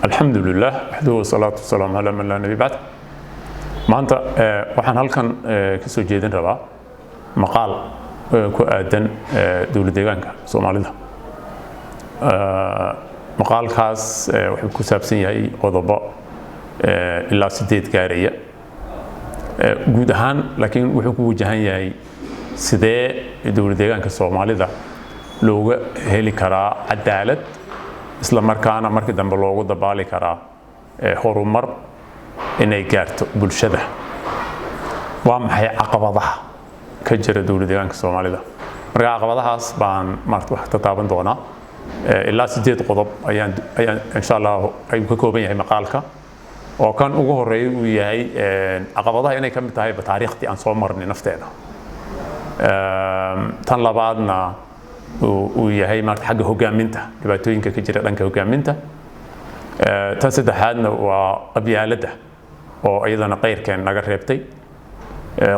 الحمد لله وحده والصلاة والسلام على من لا نبي بعد maanta waxaan halkan ka soo jeedin rabaa maqaal ku aadan dawlad deegaanka Soomaalida maqaalkaas wuxuu ku saabsan yahay qodobo ilaa 8 gaaraya guud ahaan laakiin wuxuu ku wajahan yahay sidee dawlad deegaanka Soomaalida looga heli karaa cadaalad isla markaana markii dambe loogu dabaali karaa horumar inay gaarto bulshada waa maxay caqabadaha ka jira dawlad deegaanka Soomaalida marka caqabadahaas baan maartay wax ka taaban doonaa ilaa 8 qodob ayaan insha Allah ay ka kooban yahay maqaalka oo kan ugu horeeyay uu yahay caqabadaha inay ka mid tahay taariikhtii aan soo marnay nafteena tan labaadna uu yahay maartay xagga hogaaminta dhibaatooyinka ka jira dhanka hogaaminta tan saddexaadna waa qabyaaladda oo ayadana qeyrkeen naga reebtay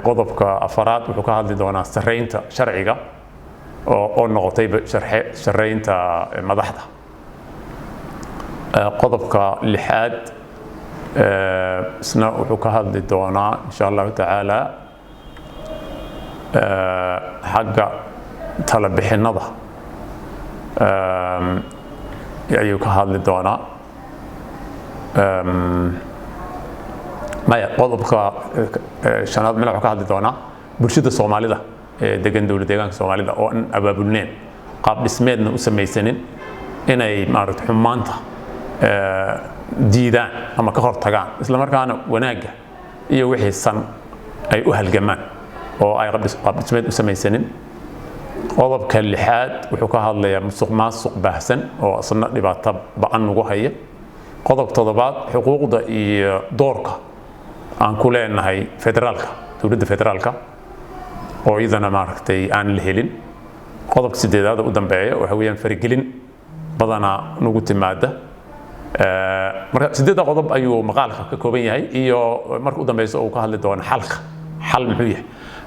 qodobka afaraad wuxuu ka hadli doonaa sareynta sharciga oo noqotay sareynta madaxda qodobka lixaad isna wuxuu ka hadli doonaa insha Allah taala xagga tala bixinada ayuu ka hadli doonaa maya qodobka shanaad meel wuxuu ka hadli doonaa bulshada Soomaalida degan dawlad deegaanka Soomaalida oo aan abaabulneen qaab dhismeedna u samaysanin inay maaragtay xumaanta diidaan ama ka hortagaan isla markaana wanaaga iyo wixii san ay u halgamaan oo ay qaab dhismeed u samaysanin qodobka lixaad wuxuu ka hadlayaa musuqmaasuq baahsan oo asna dhibaato ba'an ugu haya qodob toddobaad xuquuqda iyo doorka aan ku leenahay federaalka dawladda federaalka oo idana maaragtay aan la helin qodobka sideedaad u dambeeya waxa weeyaan farigelin badana nagu timaada marka sideeda qodob ayuu maqaalka ka kooban yahay iyo marka u dambeeyso uu ka hadli doono xal muxuu yahay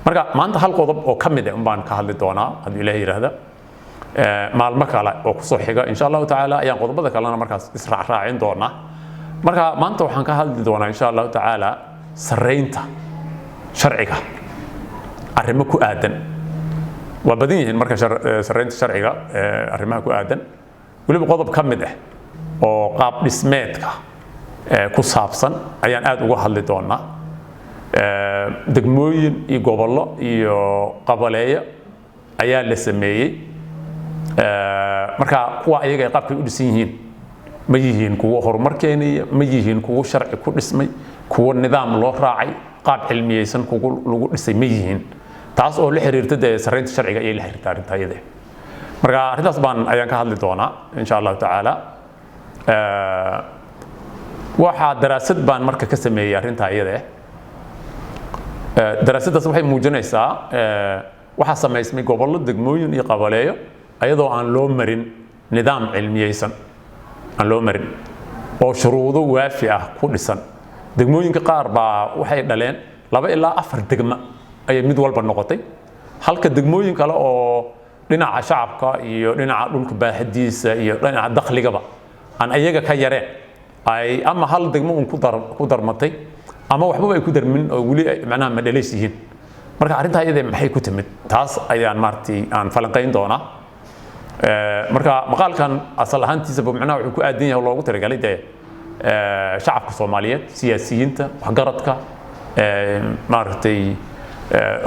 marka maanta hal qodob oo kamid ah baan ka hadli doonaa hadii Ilaahay yiraahdo maalmo kale oo ku soo xiga insha Allah taala ayaan qodobada kalena markaas israacin doonaa marka maanta waxaan ka hadli doonaa insha Allah taala sareynta sharciga arrimo ku aadan waa badan yihiin marka sareynta sharciga arrimaha ku aadan waliba qodob kamid ah oo qaab dhismeedka ku saabsan ayaan aad uga hadli doonaa degmooyin iyo gobollo iyo qabaleeyo ayaa la sameeyay marka kuwa ayaga ay qaabkay u dhisan yihiin ma yihiin kuwa horumar keenaya ma yihiin kuwa sharci ku dhismay kuwa nidaam loo raacay qaab cilmiyeysan kuwa lagu dhisay ma yihiin taas oo la xiriirta sareynta sharciga iyo la xiriirta arintayada marka arintaas baan ayaan ka hadli doonaa insha Allah taala waxa daraasad baan marka ka sameeyay arintayada daraasadaas waxay muujinaysaa waxa sameysmay gobollo degmooyin iyo qabaleeyo ayadoo aan loo marin nidaam cilmiyeysan aan loo marin oo shuruudo waafi ah ku dhisan degmooyinka qaar baa waxay dhaleen 2 ilaa 4 degmo ay mid walba noqotay halka degmooyin kale oo dhinaca shacabka iyo dhinaca dhulka baahadiisa iyo dhinaca dakhligaba aan ayaga ka yareen ay ama hal degmo ku darmatay ama waxba ay ku darmin oo wali macnaha ma dhaleyshiin marka arinta ayada maxay ku timid taas ayaan martii aan falanqeyn doonaa marka maqaalkan asal ahaantiisa macnaha wuxuu ku aadan yahay loogu talagalay shacabka Soomaaliyeed siyaasiyiinta waxgaradka martay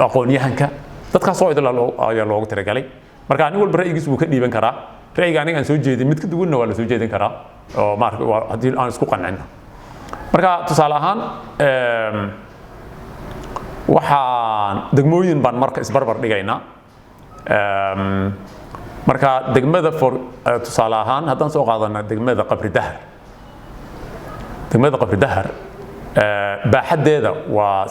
aqoon-yahanka dadkaas oo idil ayaa loogu talagalay marka aniga walba ra'yigiisu uu ka dhiiban karaa ra'yiga aniga aan soo jeedin mid ka duwanna waa la soo jeedin karaa oo marka hadii aan isku qancino marka tusaale ahaan waxaan degmooyin baan marka isbarbar dhigaynaa marka degmada tusaale ahaan haddaan soo qaadana degmada Qabri Dahar baaxadeeda waa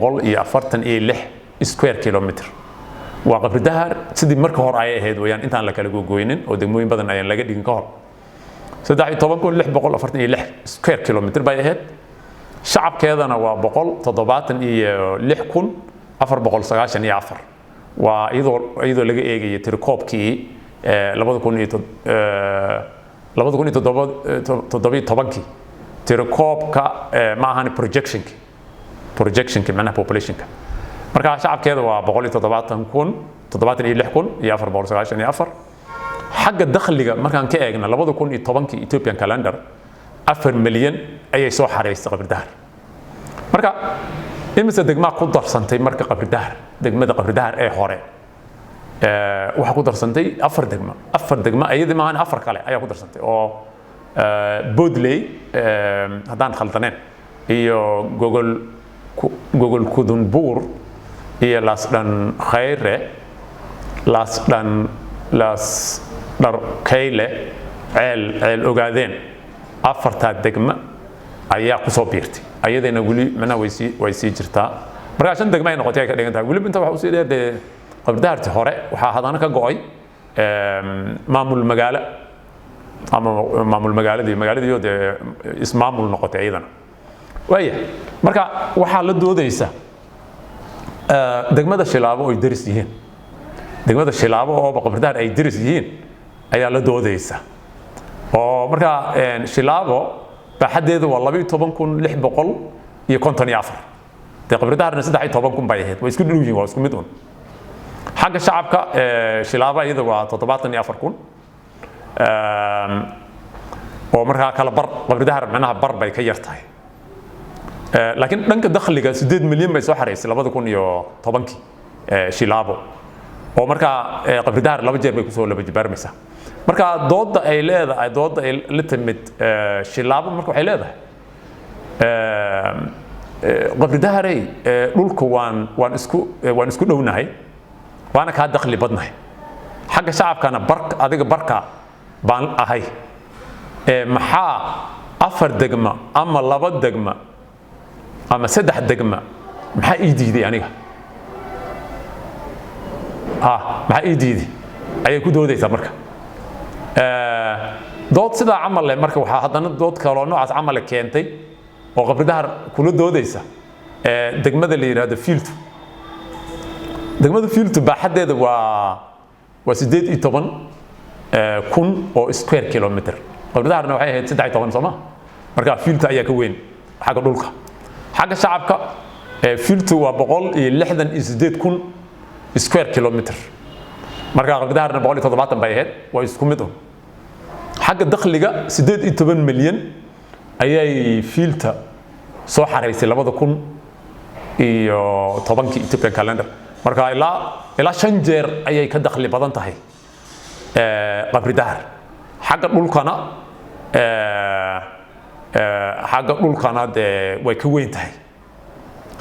13,646 square kilometer waa Qabri Dahar sidii marka hore ay ahayd wayaan intaan la kala gogoynin oo degmooyin badan ayaan laga dhigin ka hor 13,646 square kilometer bay ahayd shacabkeedana waa 176,494 waa iyadoo laga eegay tirkoobkii 2017 tirakoobka ma ahan projectionki macnaha populationka marka shacabkeeda waa 176,494 xagga dakhliga markaan ka eegna 2010 Ethiopian calendar 4 milyan ayay soo xareysay qabri dahar marka imise degma ku darsantay marka qabri dahar degmada qabri dahar ee hore waxa ku darsantay 4 degma ayadii maahan 4 kale ayaa ku darsantay oo Bodley haddaan khaldaneen iyo gogol kudunbuur iyo laasdhan khayre laasdhan laasdhar kayle ceel ogaadeen 4 degma ayaa ku soo biirtay ayadana wali macna way sii jirtaa marka 5 degma ay noqotay ka dhigan tahay wali inta waxa uu sii dheeday qabri daharti hore waxa hadana ka go'ay maamul magaalo ama maamul magaaladii oo ismaamul noqotay ayadana waaya marka waxa la doodaysa degmada Shilaabo oo daris yihiin degmada Shilaabo oo qabri dahar ay daris yihiin ayaa la doodaysa oo marka Shilaabo baaxadeedu waa 12,654 qabri daharna 13,000 bay ahayd way isku dhow yihiin waa isku mid xagga shacabka Shilaabo iyada waa 74,000 oo marka kala bar qabri dahar macnaha bar bay ka yartahay laakiin dhanka dakhliga 8 milyan bay soo xareysay 2010 Shilaabo oo marka qabri dahar 2 jeer bay ku soo laba jibaarmaysaa marka dooda ay leedahay dooda ay la timid Shilaabo marka waxay leedahay qabri daharay dhulku waan isku dhownahay waana ka dakhli badnahay xagga shacabkana adiga barka baan ahay maxaa 4 degma ama 2 degma ama 3 degma maxaa ii diiday aniga maxaa ii diiday ayay ku doodaysaa marka dood sida camal leh marka waxa hadana dood kale oo noocaas camal keentay oo qabri dahar kula doodaysa degmada la yiraahdo Field degmada Field baaxadeeda waa 18,000 oo square kilometer qabri daharna waxay ahayd 13 Soomaa marka Field ayaa ka weyn xagga dhulka xagga shacabka Field waa 168,000 square kilometer marka qabri daharna 170 bay ahayd waa isku mid xagga dakhliga 18 milyan ayay Field soo xareysay 2010 Ethiopian calendar marka ilaa 5 jeer ayay ka dakhli badan tahay qabri dahar xagga dhulkana way ka weyn tahay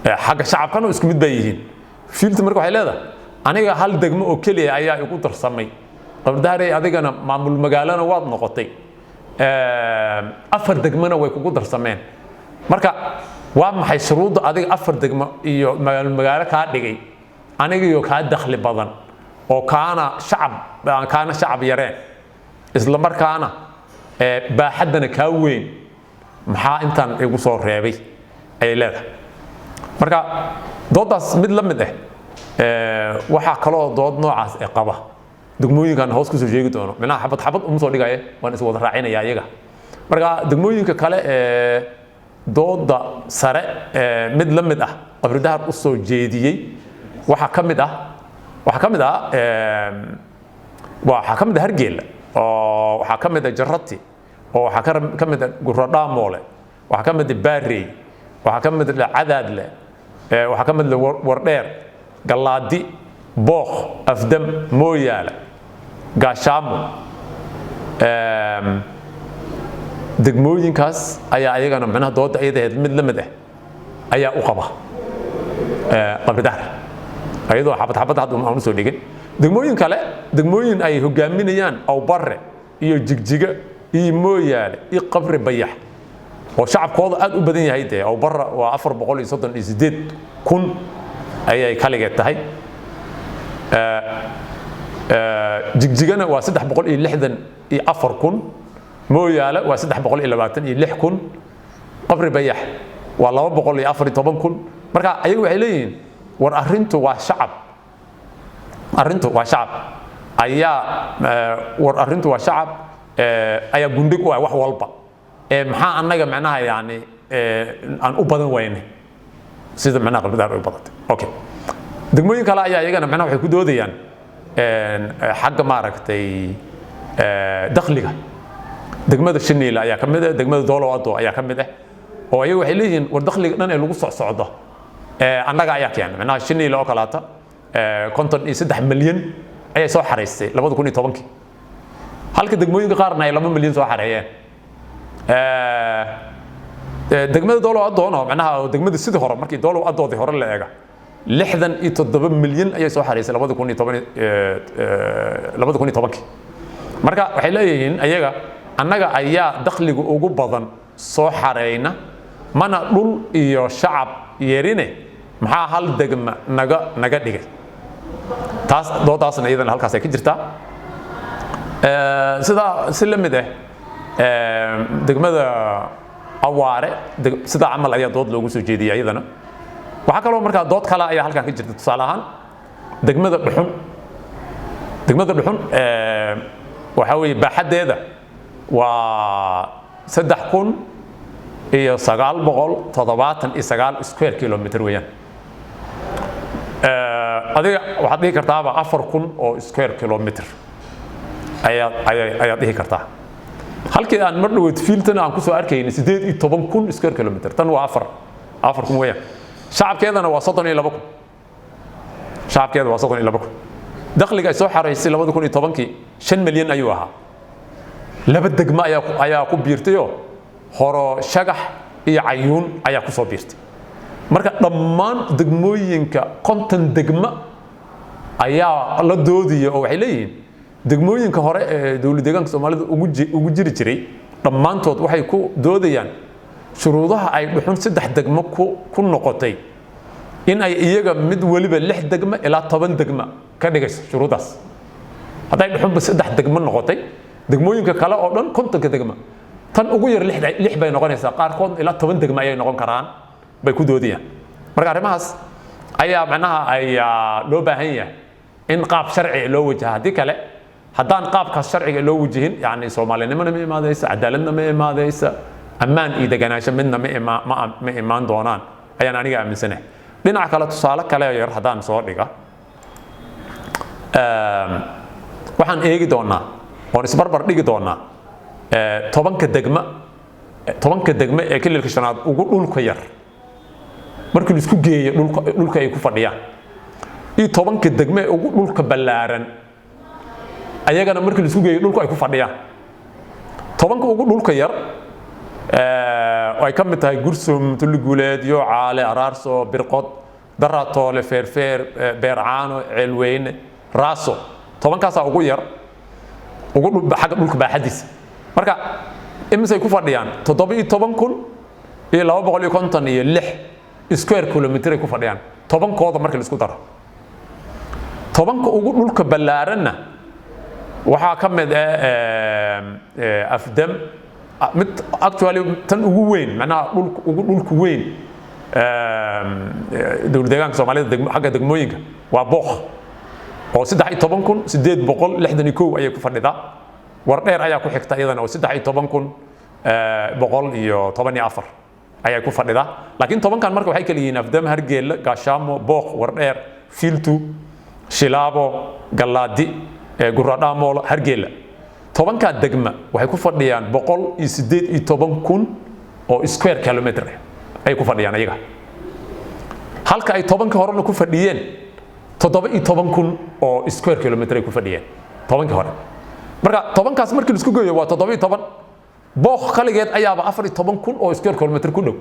xagga shacabkana isku mid bay yihiin Field marka waxay leedahay aniga hal degmo oo kaliya ayaa igu darsamay qabri dahar adigana maamul magaalana waad noqotay 4 degmana way kugu darsameen marka waa maxay shuruudda adiga 4 degmo iyo magaalo ka dhigay aniga iyo ka dakhli badan oo kaana shacab yareen isla markaana baaxadana ka weyn maxaa intaan igu soo reebay ay leedahay marka doodaas mid la mid waxa kale oo dood noocaas qaba degmooyinkan hoos ku soo jeegi doono macnaha xabad soo dhigaya waan is wada raacinaya iyaga marka degmooyinka kale dooda sare mid la mid qabri dahar u soo jeediyay waxa kamid Hargeyla oo waxa kamid Jarrati oo waxa kamid Guradaamoole waxa kamid Baarey waxa kamid Cadaadle waxa kamid Wardheer Galaadi Booq Afdam Mooyaale Gaashaamo degmooyinkaas ayaa ayagana macnaha dooda ayadeed mid la mid ayaa u qaba qabri dahar ayadoo xabad aan soo dhigin degmooyin kale degmooyin ay hogaaminayaan aw barre iyo jigjiga iyo Mooyaale iyo qabri bayax oo shacabkooda aad u badan yahay aw barre waa 438,000 ayay kaligeed tahay jigjigana waa 364,000 Mooyaale waa 326,000 qabri bayax waa 214,000 marka ayagu waxay leeyihiin war arrintu waa shacab ayaa war arrintu waa shacab ayaa gundhig u ah wax walba maxaa annaga macnaha yani aan u badan weyne sida macnaha qalbadaar u badatay okay degmooyin kale ayaa iyagana macnaha waxay ku doodayaan xagga maaragtay dakhliga degmada Shiniile ayaa ka mid ah degmada Doolow Ado ayaa ka mid ah oo ayagu waxay leeyihiin war dakhliga dhan ee lagu socdo annaga ayaa keenay macnaha Shiniile oo kalaata 53 milyan ayay soo xareystay 2010 halka degmooyinka qaarna ay 2 milyan soo xareeyeen degmada Doolow Ado macnaha degmada sidii hore markii Doolow Adoodii hore la eega 67 milyan ayay soo xareysay 2010 marka waxay leeyihiin ayaga annaga ayaa dakhliga ugu badan soo xareyna mana dhul iyo shacab yeerine maxaa hal degma naga dhigay taas doodaasna iyadan halkaas ay ka jirtaa sida la mid ah degmada Awaare sida camal ayaa dood loogu soo jeediyay iyadana waxa kale oo markaa dood kale ayaa halkan ka jirta tusaale ahaan degmada Dhuxun waxa weeye baaxadeeda waa 3979 square kilometer weeyaan adiga waxaad dhihi kartaa 4000 oo square kilometer ayaa dhihi kartaa halkii aan mar dhaweyd fiiltan aan ku soo arkayna 18000 square kilometer tan waa 4000 weeyaan shacabkeedana waa 32000 shacabkeeda waa 32000 dakhliga ay soo xareysay 2010 5 milyan ayuu ahaa laba degmo ayaa ku biirtay horo shagax iyo cayuun ayaa ku soo biirtay marka dhammaan degmooyinka 50 degmo ayaa la doodiyay oo waxay leeyihiin degmooyinka hore ee dawlad deegaanka Soomaalida ugu jiri jiray dhammaantood waxay ku doodayaan shuruudaha ay Dhuxun 3 degmo ku noqotay in ay iyaga mid waliba 6 degmo ilaa 10 degmo ka dhigayso shuruudaas haday Dhuxun 3 degmo noqotay degmooyinka kale oo dhan 50 degmo tan ugu yar 6 bay noqonaysaa qaar kood ilaa 10 degmo ayay noqon karaan bay ku doodayaan marka arrimahaas ayaa macnaha ay loo baahan yahay in qaab sharci loo wajaho hadii kale haddaan qaabkaas sharciga loo wajihin yani Soomaalinimana ma imaadaysa cadaaladna ma imaadaysa ammaan iyo deganaansho midna ma imaan doonaan ayaan aniga aaminsanahay dhinaca kale tusaale kale yar haddaan soo dhiga waxaan eegi doonaa oo isbarbar dhigi doonaa 10 degmo ee kililka shanaad ugu dhulka yar markii la isku geeyo dhulka ay ku fadhiyaan iyo 10 degmo ee ugu dhulka ballaaran ayagana markii la isku geeyo dhulka ay ku fadhiyaan 10 ugu dhulka yar ay ka mid tahay Gursum Tuliguleed iyo Caale Araarso Birqod Daratoole Feerfeer Beercaano Ceelweyne Raaso 10 kaas ugu yar ugu dhulka baaxadiisa marka imisay ku fadhiyaan 17256 square kilometer ay ku fadhiyaan 10 kooda markii la isku daro 10 ugu dhulka ballaaranna waxa ka mid afdam mid actually tan ugu weyn macnaha dhulku weyn dawlad deegaanka Soomaalida xagga degmooyinka waa Booq oo 13861 ayay ku fadhidaa war dheer ayaa ku xigta iyadana oo 13114 ayay ku fadhidaa laakiin 10kan marka waxay kala yihiin afdam Hargeysa Gaashaamo Booq war dheer Fiiltu Shilaabo Galaadi Guradaamool Hargeysa 10ka degma waxay ku fadhiyaan 118,000 oo square kilometer ay ku fadhiyaan ayaga halka ay 10ka horena ku fadhiyeen 17,000 oo square kilometer ay ku fadhiyeen 10ka hore marka 10kaas markii la isku geeyo waa 17 Booq kaligeed ayaaba 14,000 oo square kilometer ku dhow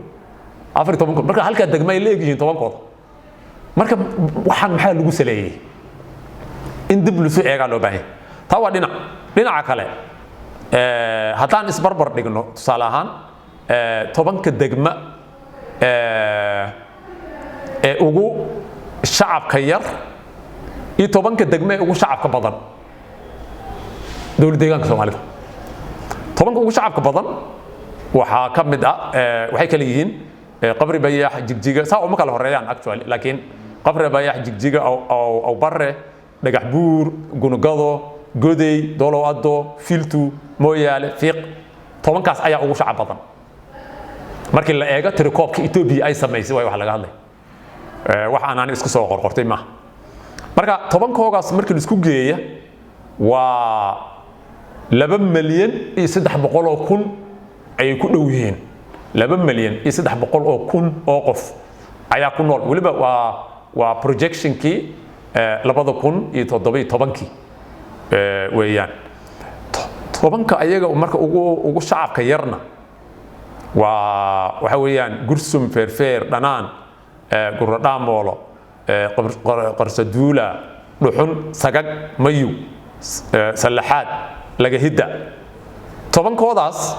14,000 marka halka degma ay leeyihiin 10kooda marka waxaan maxaa lagu saleeyay in dib lu soo eega loo baahan taa waa dhinaca kale haddaan isbarbar dhigno tusaale ahaan 10ka degma ee ugu shacabka yar iyo 10ka degma ee ugu shacabka badan dawlad deegaanka Soomaalida 10ka ugu shacabka badan waxa ka mid ah waxay kala yihiin Qabri Bayax Jigjiga saa uma kala horeeyaan actually laakiin Qabri Bayax Jigjiga oo Barre dhagax buur gunugado goday dolow ado filtu mooyaale fiiq tobankaas ayaa ugu shacab badan markii la eego tirakoobka Ethiopia ay sameysay way wax laga hadlay wax aan isku soo qorqortay ma marka tobankoogaas markii la isku geeyo waa 2 milyan iyo 300 oo kun ay ku dhow yihiin 2 milyan iyo 300 oo kun oo qof ayaa ku nool waliba waa projectionkii 2017 weeyaan tobanka ayaga marka ugu shacabka yarna waxa weeyaan gursum feerfeer dhanaan guradhaamolo qarsaduula dhuxun sagag mayu salaxaad laga hidda tobankoodaas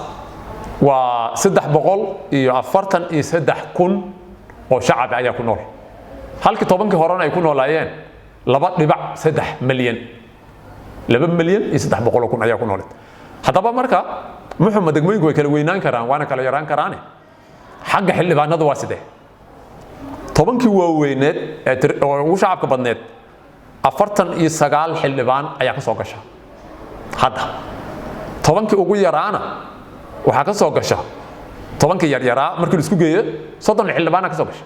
waa 343 kun oo shacab ayaa ku nool halkii tobankii horena ay ku noolaayeen 2.3 milyan 2 milyan iyo 300 kun ayaa ku nool hadaba marka muxuu degmooyinku way kala weynaan karaan waana kala yaraan karaan xagga xildhibaanadu waa sidee tobankii waaweyneed oo ugu shacabka badneed 49 xildhibaan ayaa ka soo gasha hadda tobankii ugu yaraana waxa ka soo gasha tobankii yaryaraa markii la isku geeyo 30 xildhibaan ka soo gasha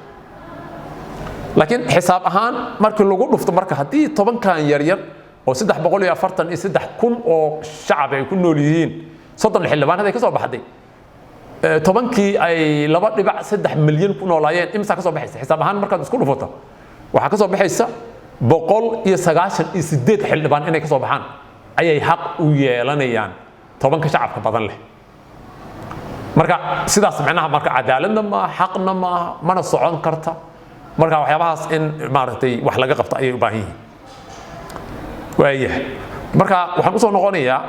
laakiin xisaab ahaan markii lagu dhufto marka hadii tobankan yaryar oo 343 kun oo shacab ay ku nool yihiin 30 xildhibaan haday ka soo baxday tobankii ay 2.3 milyan ku noolaayeen imsa ka soo baxaysa xisaab ahaan marka isku dhufato waxa ka soo baxaysa 198 xildhibaan inay ka soo baxaan ayay xaq u yeelanayaan tobanka shacabka badan leh marka sidaas macnaha marka cadaaladna ma xaqna ma mana socon karta marka waxyaabahaas in maartay wax laga qabto ayay u baahan yihiin waayahay marka waxaan u soo noqonayaa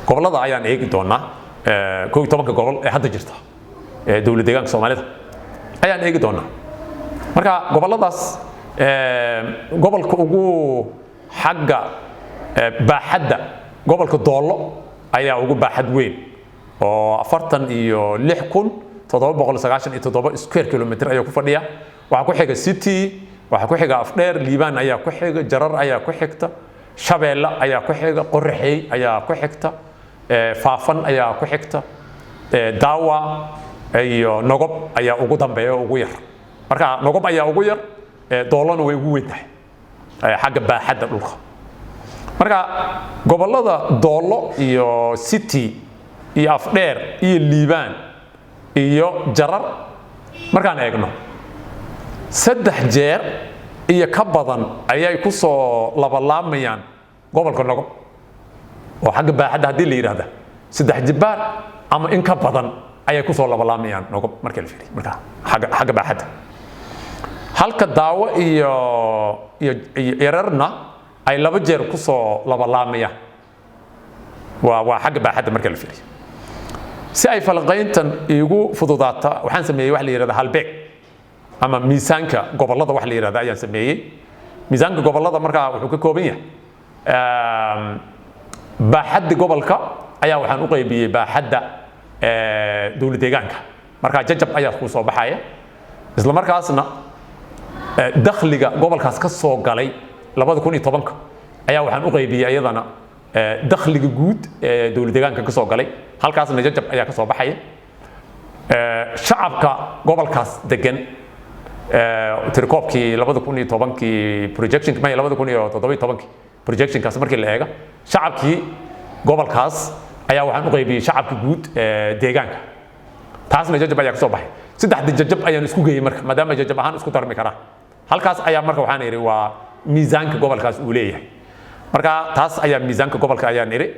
gobolada ayaan eegi doonaa 12 gobol ee hadda jirta ee dawladda deegaanka Soomaalida ayaan eegi doonaa marka goboladaas gobolka ugu xagga baaxadda gobolka Doolo ayaa ugu baaxad weyn oo 46,797 square kilometer ayaa ku fadhiya waxa ku xiga City waxa ku xiga Afdheer Liibaan ayaa ku xiga Jarar ayaa ku xigta Shabeelle ayaa ku xiga Qorraxay ayaa ku xigta Faafan ayaa ku xigta Daawa iyo Nogob ayaa ugu dambeeya ugu yar marka Nogob ayaa ugu yar Doolona way ugu weyn tahay xagga baaxadda dhulka marka gobolada Doolo iyo City iyo Afdheer iyo Liibaan iyo Jarar markaan eegno 3 jeer iyo ka badan ayay ku soo labalaamayaan gobolka Nogob oo xagga baaxadda hadii la yiraahdo 3 jibaar ama in ka badan ayay ku soo labalaamayaan Nogob marka la fiiriyo marka xagga baaxadda halka Daawo iyo Yararna ay 2 jeer ku soo labalaamayaan waa xagga baaxadda marka la fiiriyo si ay falqayntan igu fududaata waxaan sameeyay wax la yiraahdo halbeeg ama miisaanka gobolada wax la yiraahdo ayaan sameeyay miisaanka gobolada marka wuxuu ka kooban yahay baaxadda gobolka ayaa waxaan u qaybiyay baaxadda dawladda deegaanka marka jajab ayaa ku soo baxaya isla markaasna dakhliga gobolkaas ka soo galay 2010 ayaa waxaan u qaybiyay ayadana dakhliga guud ee dawladda deegaanka ka soo galay halkaasna jajab ayaa ka soo baxaya shacabka gobolkaas degan tirkoobkii 2010 projection ma 2017 projectionkaas markii la eego shacabkii gobolkaas ayaa waxaan u qaybiyay shacabka guud ee deegaanka taasna jajab ayaa ka soo baxay saddex jajab ayaan isku geeyay marka maadaama jajab ahaan isku darmi karaan halkaas ayaa marka waxaan iri waa miisaanka gobolkaas uu leeyahay marka taas ayaa miisaanka gobolka ayaan iri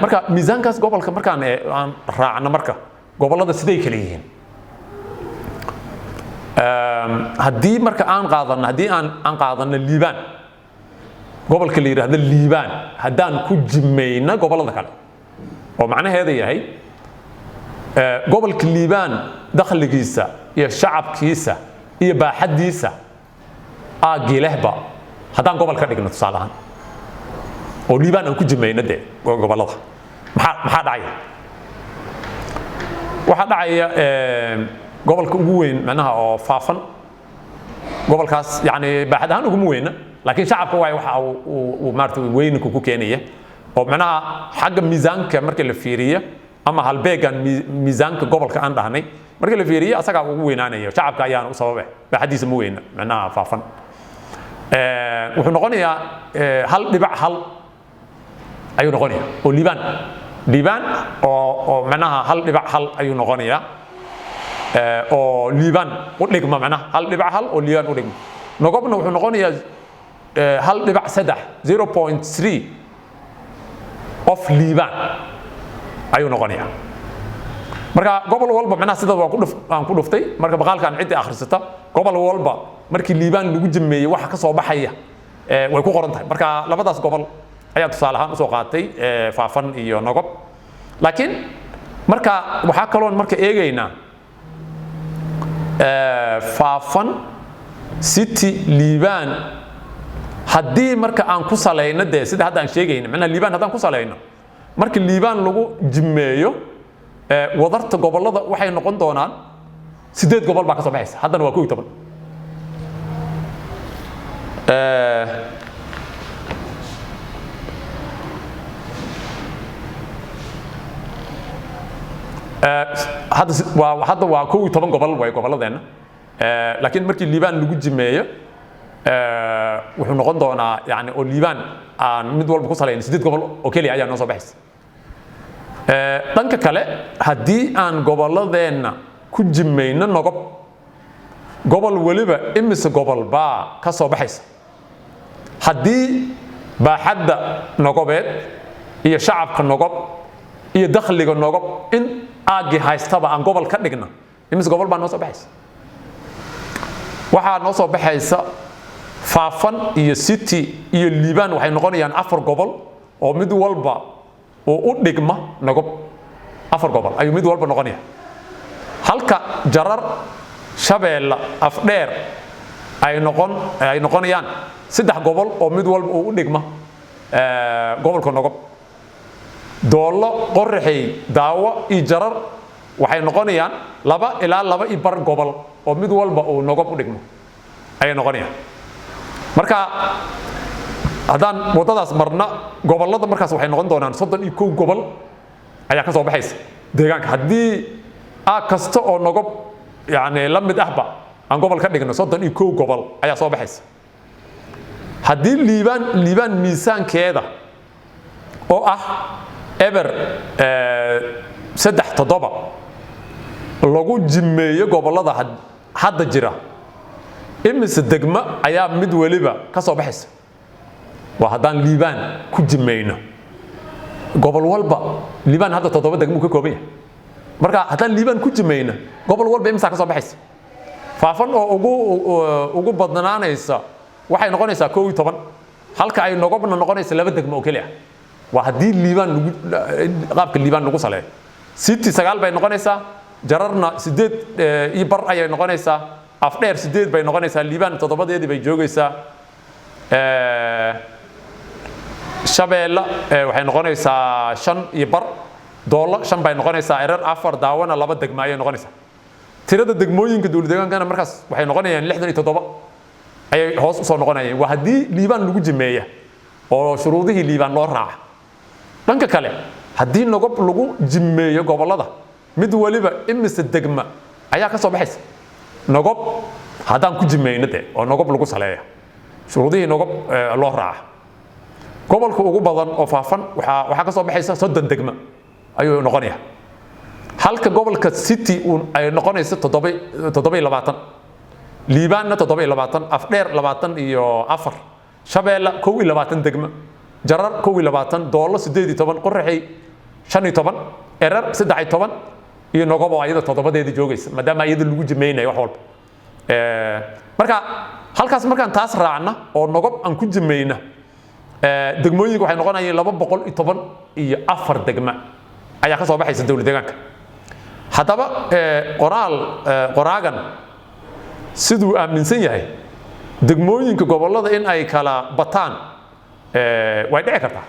marka miisaankaas gobolka markaan aan raacno marka gobolada siday kala yihiin haddii marka aan qaadano Liibaan gobolka la yiraahdo Liibaan haddaan ku jimayna gobolada kale oo macnaheedu yahay gobolka Liibaan dakhligiisa iyo shacabkiisa iyo baaxadiisa aagilehba haddaan gobolka dhigno tusaale ahaan oo Liibaan aan ku jimayna de gobolada maxaa dhacaya waxa dhacaya gobolka ugu weyn macnaha oo Faafan gobolkaas yani baaxad ahaan uguma weyna laakiin shacabka waxa uu maartay weynku ku keenaya oo macnaha xagga miisaanka marka la fiiriyo ama halbeegan miisaanka gobolka aan dhahnay marka la fiiriyo asaga ugu weynaanaya shacabka ayaan u sababay baaxadiisa ma weyna macnaha faafan wuxuu noqonayaa 1.1 ayuu noqonayaa oo liibaan oo macnaha 1.1 ayuu noqonayaa oo liibaan u dhigma macnaha 1.1 oo liibaan u dhigma nogobna wuxuu noqonayaa 1.3 0.3 of liibaan ayuu noqonayaa marka gobol walba macnaha sida aan ku dhuftay marka baqaalkan cidii akhrisata gobol walba markii liibaan lagu jimeeyay waxa ka soo baxaya way ku qoran tahay marka labadaas gobol ayaa tusaale ahaan u soo qaatay faafan iyo nogob laakiin marka waxa kale oo marka eegaynaa faafan city liibaan haddii marka aan ku salayno de sida hadda aan sheegayna macnaha liibaan haddaan ku salayno marka liibaan lagu jimeeyo wadarta gobolada waxay noqon doonaan 8 gobol baa ka soo baxaysa haddana waa 12 hadda waa 12 gobol way goboladeena laakiin markii liibaan lagu jimeeyo wuxuu noqon doonaa yani oo liibaan aan mid walba ku salayno 8 gobol oo kaliya ayaa noo soo baxaysa dhanka kale haddii aan goboladeena ku jimayno nogob gobol waliba imise gobol baa ka soo baxaysa haddii baaxadda nogobeed iyo shacabka nogob iyo dakhliga nogob in aagi haystaba aan gobol ka dhigno imise gobol baa noo soo baxaysa waxaa noo soo baxaysa faafan iyo city iyo liibaan waxay noqonayaan 4 gobol oo mid walba oo u dhigma nogob 4 gobol ayuu mid walba noqonaya halka jarar shabeella afdheer ay noqonayaan 3 gobol oo mid walba oo u dhigma gobolka nogob doolo qorraxay daawo iyo jarar waxay noqonayaan 2 ilaa 2.5 gobol oo mid walba oo nogob u dhigmo ay noqonayaan marka haddaan wadadaas marna gobolada markaas waxay noqon doonaan 31 gobol ayaa ka soo baxaysa deegaanka haddii kasta oo nogob yani la mid ahba aan gobol ka dhigno 31 gobol ayaa soo baxaysa haddii liibaan miisaankeeda oo eber 3.7 lagu jimeeyo gobolada hadda jira imise degma ayaa mid waliba ka soo baxaysa waa haddaan liibaan ku jimayno gobol walba liibaan hadda 7 degmo ka kooban yahay marka haddaan liibaan ku jimayno gobol walba imisa ka soo baxaysa faafan oo ugu badnaanaysa waxay noqonaysaa 12 halka ay nogobna noqonaysa 2 degmo oo kaliya waa haddii liibaan qaabka liibaan lagu saleeyo city 9 bay noqonaysaa jararna 8 iyo bar ayay noqonaysaa afdheer 8 bay noqonaysaa liibaan 7deedii bay joogaysaa shabeella waxay noqonaysaa 5 iyo bar doolo 5 bay noqonaysaa erer 4 daawana 2 degmo ayay noqonaysaa tirada degmooyinka dawlad deegaankana markaas waxay noqonayaan 67 ayay hoos u soo noqonayaan waa haddii liibaan lagu jimeeyo oo shuruudihii liibaan loo raaca dhanka kale haddii nogob lagu jimeeyo gobolada mid waliba imise degma ayaa ka soo baxaysa nogob haddaan ku jimeyno de oo nogob lagu saleeyo shuruudihii nogob loo raaca gobolka ugu badan oo faafan waxaa ka soo baxaysa 30 degma ayuu noqonayaa halka gobolka city ay noqonayso 7 liibaanna 7 afdheer 24 shabeella 21 degma jarar 21 doolo 18 qorraxay 15 erer 13 iyo nogob oo ayada 7deedii joogaysa maadaama ayada lagu jimeynayo wax walba marka halkaas markaan taas raacna oo nogob aan ku jimeyna degmooyinka waxay noqonayaan 214 degma ayaa ka soo baxaysa dawlad deegaanka haddaba qoraagan siduu aaminsan yahay degmooyinka gobolada in ay kala bataan way dhici kartaa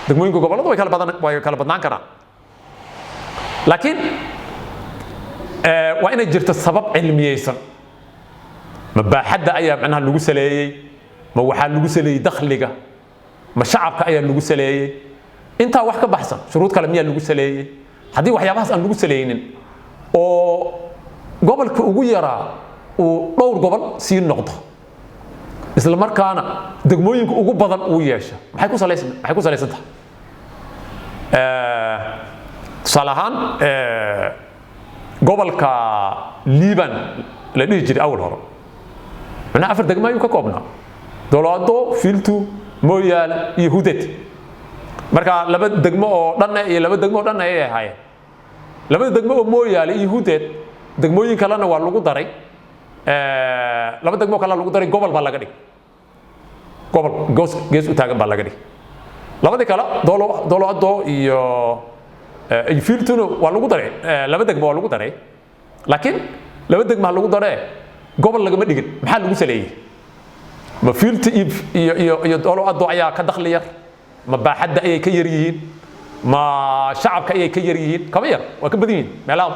degmooyinka gobolada way kala badnaan karaan laakiin waa inay jirto sabab cilmiyeysan ma baaxadda ayaa macnaha lagu saleeyay ma waxaa lagu saleeyay dakhliga ma shacabka ayaa lagu saleeyay intaa wax ka baxsan shuruud kale miyaa lagu saleeyay haddii waxyaabahaas aan lagu saleeynin oo gobolka ugu yaraa uu dhowr gobol sii noqdo isla markaana degmooyinka ugu badan uu yeesho maxay ku salaysan tahay tusaale ahaan gobolka liiban la dhihi jiray awal hore macnaha 4 degmo ayuu ka koobnaa dolaado fiiltu mooyaale iyo hudad marka 2 degmo oo dhan iyo 2 degmo oo dhan ay ahaayeen 2 degmo oo mooyaale iyo hudad degmooyin kalena waa lagu daray 2 degmo kale lagu daray gobol baa laga dhigay gobol gees u taagan baa laga dhigay labadii kale dolaado iyo fiiltuna waa lagu daray 2 degmo waa lagu daray laakiin 2 degmo lagu daray gobol lagama dhigin maxaa lagu saleeyay ma fiilta iyo dolaado ayaa ka dakhli yar ma baaxadda ayay ka yar yihiin ma shacabka ayay ka yar yihiin kama yar waa ka badan yihiin meelaha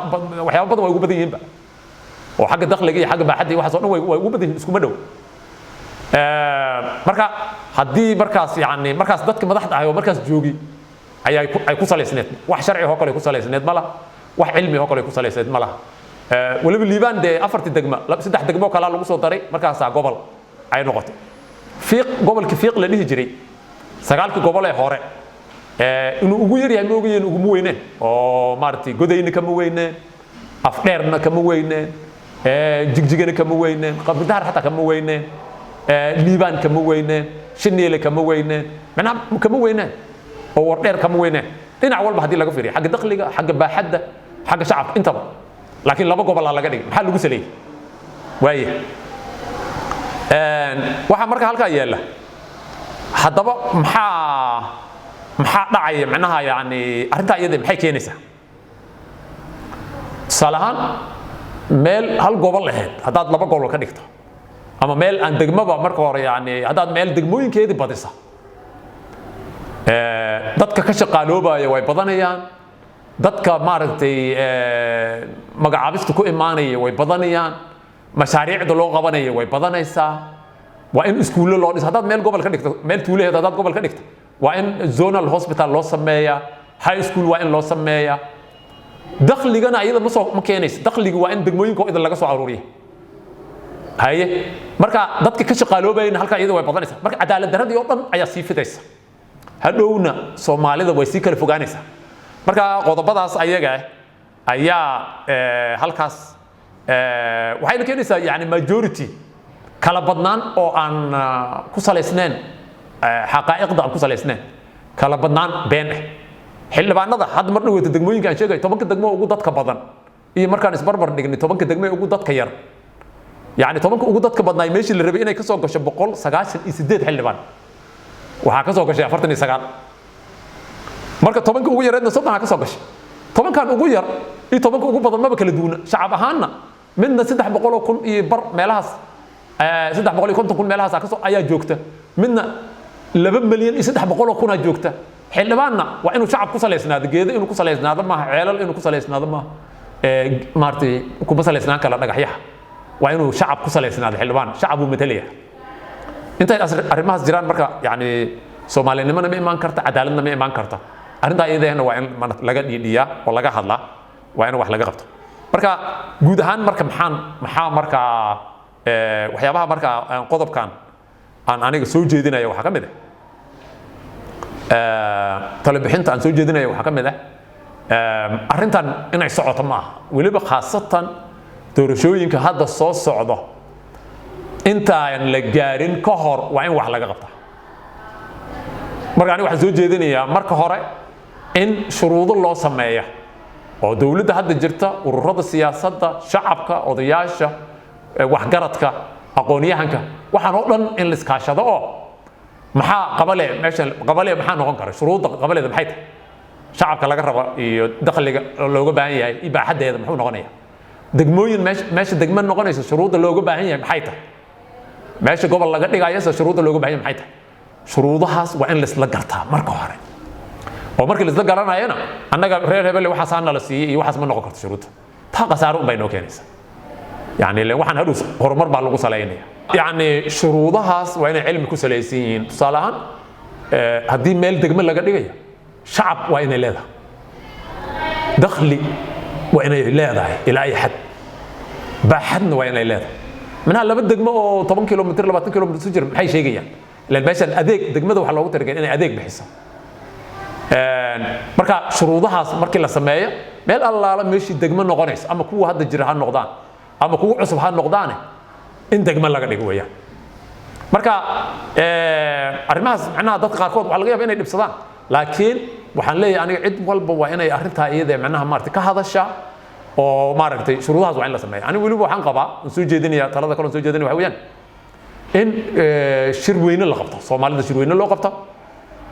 waxyaabo badan way ugu badan yihiin ba oo xagga dakhliga iyo xagga baaxadda waxaas oo dhan way ugu badan yihiin iskuma dhow marka haddii markaas yani markaas dadka madaxda ah oo markaas joogi ay ku saleysneed wax sharci oo kale ku saleysneed ma laha wax cilmi oo kale ku saleysneed ma laha waliba liibaan de 4 degmo 3 degmo kala lagu soo daray markaas gobol ay noqotay fiiq gobolka fiiq la dhihi jiray 9 gobol ee hore inuu ugu yar yahay moogayeen ugu weyneen oo maartay godayna kama weyneen afdheerna kama weyneen jigjigana kama weyneen qabdahar xataa kama weyneen liibaan kama weyneen shineele kama weyneen macnaha kama weyneen oo wardheer kama weyneen dhinac walba hadii laga fiiriyo xagga dakhliga xagga baaxadda xagga shacabka intaba laakiin 2 gobol laga dhigay maxaa lagu saleeyay waaye waxa marka halka yeela haddaba maxaa dhacaya macnaha yani arinta iyada maxay keenaysaa salahan meel hal gobol lahayd haddaad 2 gobol ka dhigto ama meel aan degmaba marka hore yani haddaad meel degmooyinkeedii badisa dadka ka shaqaaloobaya way badanayaan dadka maaragtay magacaabista ku imaanaya way badanayaan mashaariicda loo qabanaya way badanaysaa waa in iskuulo loo dhis haddaad meel gobol ka dhigto meel tuuleed haddaad gobol ka dhigto waa in zonal hospital loo sameeyaa high school waa in loo sameeyaa dakhligana ayada ma keenayso dakhliga waa in degmooyinka idin laga soo aruuriyo haye marka dadka ka shaqaaloobayna halka iyada way badanaysaa marka cadaalad darradii oo dhan ayaa sii fidaysa hadhowna Soomaalida way sii kala fogaanaysaa marka qodobadaas ayaga ayaa halkaas waxay keenaysaa yani majority kala badnaan oo aan ku saleysneen xaqaa'iqda aan ku saleysneen kala badnaan been xildhibaanada had mar dhaweeyta degmooyinka aan sheegay 10 degmo ugu dadka badan iyo markaan isbarbar dhignay 10 degmo ugu dadka yar يعني طبعاً وجود ضد كبدنا يمشي اللي ربينا يكسر قش بقول سجاش يسدد حل بان وهكذا قش يفرتني سجال مركز طبعاً وجود يردنا صدق هكذا قش طبعاً كان وجود ير طبعاً وجود بدل ما بكلدون شعب هانا من سدح بقوله كل يبر ملهاس سدح بقوله كنت كل ملهاس هكذا أي جوكته منا 11 مليون سدح بقوله كنا جوكته حل بانا وإنه شعب كسل يسناد جيد إنه كسل يسناد ما عيال إنه كسل يسناد ما مارتي كسل يسناد كلا نجحيها وإنه شعب كسل يسناد حلوان شعب مثليه أنت أرماس جيران مركا يعني سومالي نما نمي إيمان كرتا عدالنا نمي إيمان كرتا أرنتا إذا هنا وين من لقى ديا ولا لقى هلا وين واحد لقى قبته مركا جودهان مركا محا مركا وحيابها مركا قضب كان أنا سوي جدينا يا وحكم ده طلب حنت عن سوي جدينا يا وحكم ده أرنتا إنه يصعد معه ولبا خاصة doorashooyinka hadda soo socdo inta aan la gaarin ka hor waa in wax laga qabtaa marka ani waxaan soo jeedinayaa marka hore in shuruudo loo sameeyo oo dawladda hadda jirta ururada siyaasadda shacabka odayaasha waxgaradka aqoon-yahanka waxaan oo dhan in la iskaashado oo maxaa qabale maxaa noqon kara shuruudda qabaleeda maxay tahay shacabka laga rabo iyo dakhliga looga baahan yahay ibaaxadeeda muxuu noqonayaa degmooyin meesha degmo noqonaysa shuruudda looga baahan yahay maxay tahay meesha gobol laga dhigayo shuruudda looga baahan yahay maxay tahay shuruudahaas waa in la isla gartaa marka hore oo markii la isla garanayana annaga reer hebel waxaas aan la siiyay iyo waxaas ma noqon karto shuruudda taa qasaaro un bay noo keenaysaa يعني اللي waxaan hadhow horumar baa lagu saleynaya يعني shuruudahaas waa inay cilmi ku salaysan yihiin tusaale ahaan haddii meel degmo laga dhigayo shacab waa inay leedahay dakhli waa inay leedahay ilaa ay xad baaxadna waa inay leedahay منها لما دقمة أو 10 كيلومتر 20 كيلومتر سجر محي شيء يعني لأن باش الأديك دقمة ده وحلوه ترجع إنه أديك بحسه مركا شروطها مركي لسماية مال الله لا ماشي دقمة نقانيس أما كوا هذا الجرحان نقدان أما كوا عصب هذا نقدانه إن دقمة لا قد يقويه مركا أرماز معناها ضد قاركود وعلى غير بين الإبصدان لكن وحنلاقي يعني عد والبا وإنا أخرتها إيه معناها مارتي كهذا الشيء oo maaragtay shuruudahaas waa in la sameeyo anigu waliba waxaan qabaa soo jeedinaya talada kale soo jeedinaya waxa weeyaan in shir weyne la qabto Soomaalida shir weyne loo qabto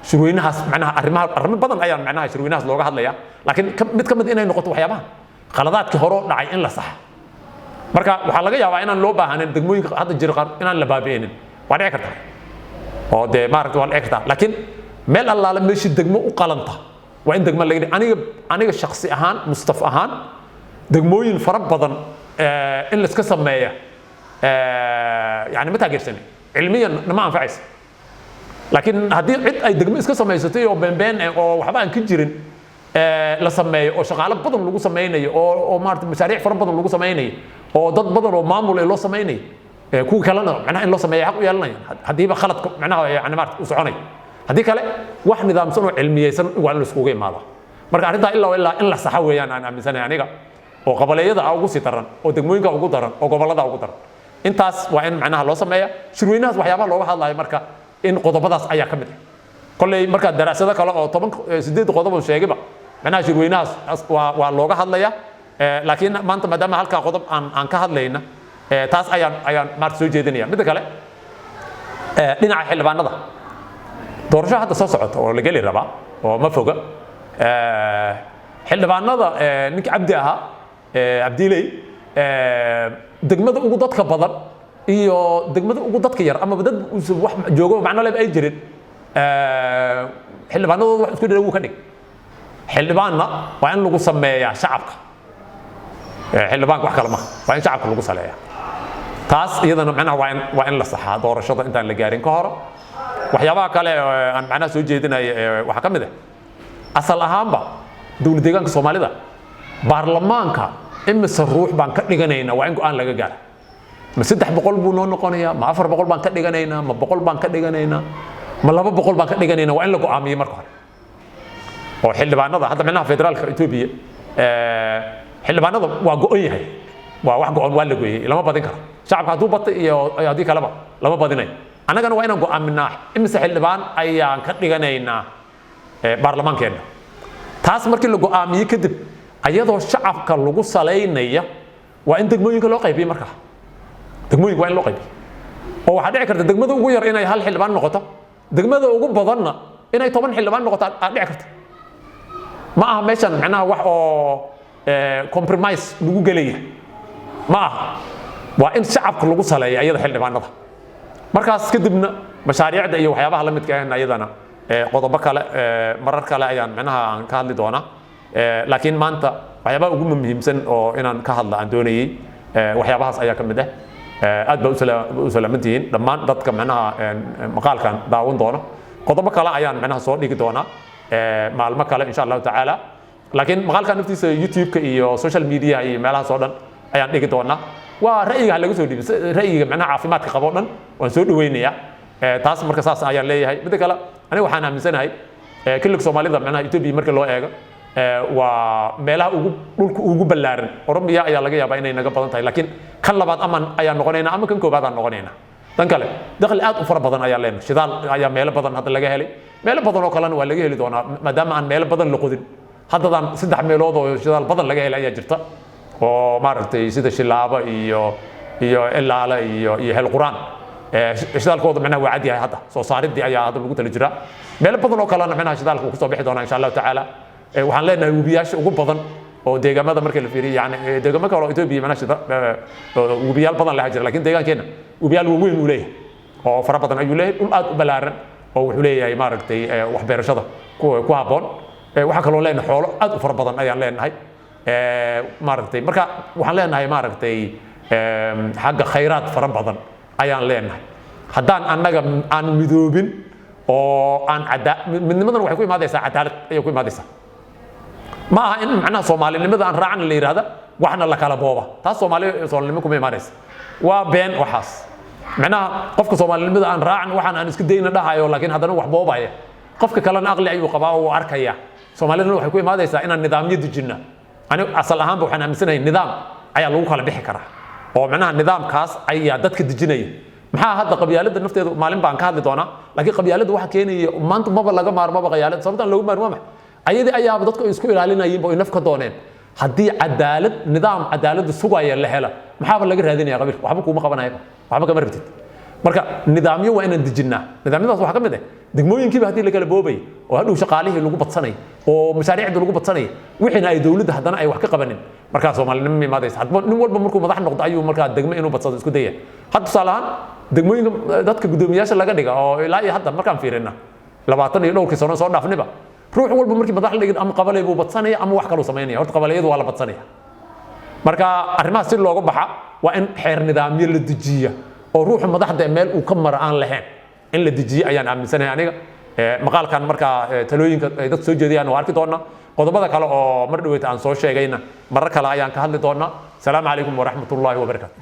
shir weynahaas macnaha arrimo badan ayaan macnaha shir weynahaas looga hadlaya laakiin mid ka mid inay noqoto waxyaabaha qaladaadkii hore dhacay in la sax marka waxa laga yaabaa inaan loo baahanin degmooyinka hadda jira qaar inaan la baabi'inin waa dhici kartaa oo de maaragtay waa dhici kartaa laakiin meel allaala meeshii degmo u qalanta waa in degmo laga aniga shakhsi ahaan Mustafa ahaan دقموين فرق بدن إلا سكسم مايا يعني متى جرسني علميا ما أنفعس لكن هدي عد أي دقم سكسم مايا ستي أو بين أو حبان كجرين لسمايا أو شغالة بدن لوجو سمايني أو مارت مشاريع فرق بدن لوجو سمايني أو ضد بدن أو معمول إلو سمايني كو كلنا معناها إلو سمايا حق ويالنا هدي بخلط معناها يعني مارت وسعوني هدي كله واحد نظام سنو علمية سن وعلى السوقين ماذا مركا عرضها إلا صحوي يعني أنا من سنة يعني oo qabaleyada ugu sii daran oo degmooyinka ugu daran oo gobolada ugu daran intaas waa in macnaha loo sameeyo shirweynahaas waxyaabaha looga hadlayo marka in qodobadaas ayaa ka mid ah kulay marka daraasado kale oo 8 qodob oo sheegayba macnaha shirweynahaas waa looga hadlaya laakiin maanta maadaama halka qodob aan ka hadlayna taas ayaan mar soo jeedinaya mid kale dhinaca xildhibaanada doorasho hadda soo socota oo la gali raba oo ma foga xildhibaanada ninka cabdi ahaa abdiilay degmada ugu dadka badan iyo degmada ugu dadka yar ama dad wax joogo macna leeb ay jirin xildhibaanadooda wax isku dheer uu ka dhig xildhibaanna waa in lagu sameeyaa shacabka xildhibaanka wax kale ma waa in shacabka lagu saleeyaa taas iyadana macnaha waa in la saxaa doorashada intaan la gaarin ka hor waxyaabaha kale aan macnaha soo jeedinaya waxa ka mid ah asal ahaanba dawlad deegaanka Soomaalida baarlamaanka imise ruux baan ka dhiganaynaa waa in go'aan laga gaaro ma 300 buu noo noqonayaa ma 400 baan ka dhiganaynaa ma 100 baan ka dhiganaynaa ma 200 baan ka dhiganaynaa waa in la go'aamiyo marka hore oo xildhibaanada hadda macnaha federaalka Itoobiya xildhibaanada waa go'an yahay waa wax go'an waa la gooyay lama badin karo shacabka haduu batay iyo hadii kaleba lama badinay annagana waa inaan go'aaminaa imise xildhibaan ayaan ka dhiganaynaa baarlamaankeena taas markii la go'aamiyo kadib ayadoo shacabka lagu saleynaya waa in degmooyinka loo qaybiyo marka degmooyinka waa in loo qaybiyo oo waxa dhici karta degmada ugu yar inay hal xildhibaan noqoto degmada ugu badanna inay 10 xildhibaan noqoto dhici karta ma aha meeshan macnaha wax oo compromise lagu galaya ma aha waa in shacabka lagu saleeyo ayada xildhibaanada markaas kadibna mashaariicda iyo waxyaabaha la midka ah ayadana qodobo kale marar kale ayaan macnaha aan ka hadli doona laakiin maanta waxyaabaha ugu muhiimsan oo inaan ka hadla aan doonayay waxyaabahaas ayaa ka mid ah aad baa u salaamantihiin dhammaan dadka macnaha maqaalkan daawan doona qodobo kale ayaan macnaha soo dhigi doona maalmo kale insha Allah taala laakiin maqaalkan naftiisa YouTube-ka iyo social media iyo meelaha soo dhan ayaan dhigi doona waa ra'yiga laga soo dhibay ra'yiga macnaha caafimaadka qabo dhan waan soo dhaweynayaa taas marka saas ayaan leeyahay mid kale aniga waxaan aaminsanahay kulliga Soomaalida macnaha Itoobiya marka loo eego waa meelaha dhulka ugu ballaaran Oromiya ayaa laga yaabaa inay naga badan tahay laakiin kan labaad ayaa noqonaynaa ama kan koobaad aan noqonaynaa tan kale dakhli aad u fara badan ayaa leenahay shidaal ayaa meelo badan hadda laga helay meelo badan oo kalena waa laga heli doonaa maadaama aan meelo badan la qodin haddadaan 3 meelood oo shidaal badan laga helay ayaa jirta oo maaragtay sida Shilaaba iyo Ilaala iyo Hel Quraan shidaalkooda macnaha waa cad yahay hadda soo saaridii ayaa hadda lagu tala jiraa meelo badan oo kalena macnaha shidaalku ku soo bixi doona insha Allah taala waxaan leenahay webiyaasha ugu badan oo deegaamada markii la fiiriyo yani deegaamo kale oo Itoobiya macnaha webiyaal badan la jira laakiin deegaankeena webiyaal weyn uu leeyahay oo fara badan ayuu leeyahay dhul aad u balaaran oo wuxuu leeyahay maaragtay wax beerashada ku haboon waxa kale oo leenahay xoolo aad u fara badan ayaan leenahay maaragtay marka waxaan leenahay maaragtay xagga khayraad fara badan ayaan leenahay haddaan annaga aan midoobin oo aan midnimadan waxay ku imaadaysaa cadaalad ayay ku imaadaysaa ma aha in macnaha soomaalinimada aan raacna la yidhaahda waxna la kala booba taas soomaalinimo kuma imaanaysa waa been waxaas macnaha qofka soomaalinimada aan raacna waxaan aan isku dayna dhahayo laakiin haddana wax boobaya qofka kalena aqli ayuu qabaa oo arkaya soomaalidana waxay ku imaadaysaa inaan nidaamyo dejinna ani asal ahaanba waxaan aaminsanahay nidaam ayaa lagu kala bixi karaa oo macnaha nidaamkaas ayaa dadka dejinaya maxaa hadda qabyaaladda nafteedu maalin baan ka hadli doonaa laakiin qabyaaladda waxa keenaya maanta maba laga maarmaba qabyaalad sababtaan loogu maarmo ma ayadii ayaaba dadku isku ilaalinayeen oo naf ka dooneen haddii cadaalad nidaam cadaalad sugaya la hela maxaaba laga raadinaya qabiil waxba kuma qabanayo waxba kama rabtid marka nidaamyo waa inaan dejinnaa nidaamyadaas waxaa ka mid ah degmooyinkiiba haddii la kala boobay oo hadhow shaqaalihii lagu badsanay oo mashaariicda lagu badsanay wixiina ay dowladda haddana ay wax ka qabanin markaa soomaalinimo ma imaadaysa hadba nin walba markuu madax noqdo ayuu markaa degmo inuu badsado isku daya hadda tusaale ahaan degmooyinka dadka guddoomiyaasha laga dhiga oo ilaa iyo hadda markaan fiirina 20 iyo dhowrkii sano soo dhaafniba ruux walba markii madax la dhigin ama qabalay buu badsanaya ama wax kaloo samaynaya horta qabalayadu waa la badsanaya marka arrimahaas si looga baxa waa in xeer nidaamyo la dejiya oo ruuxa madaxda meel uu ka mara aan lahayn in la dejiyo ayaan aaminsanahay aniga maqaalkan markaa talooyinka ay dad soo jeediyaan oo arki doonaa qodobada kale oo mar dhaweyd aan soo sheegayna marar kale ayaan ka hadli doonaa salaamu calaykum waraxmatullaahi wabarakaatu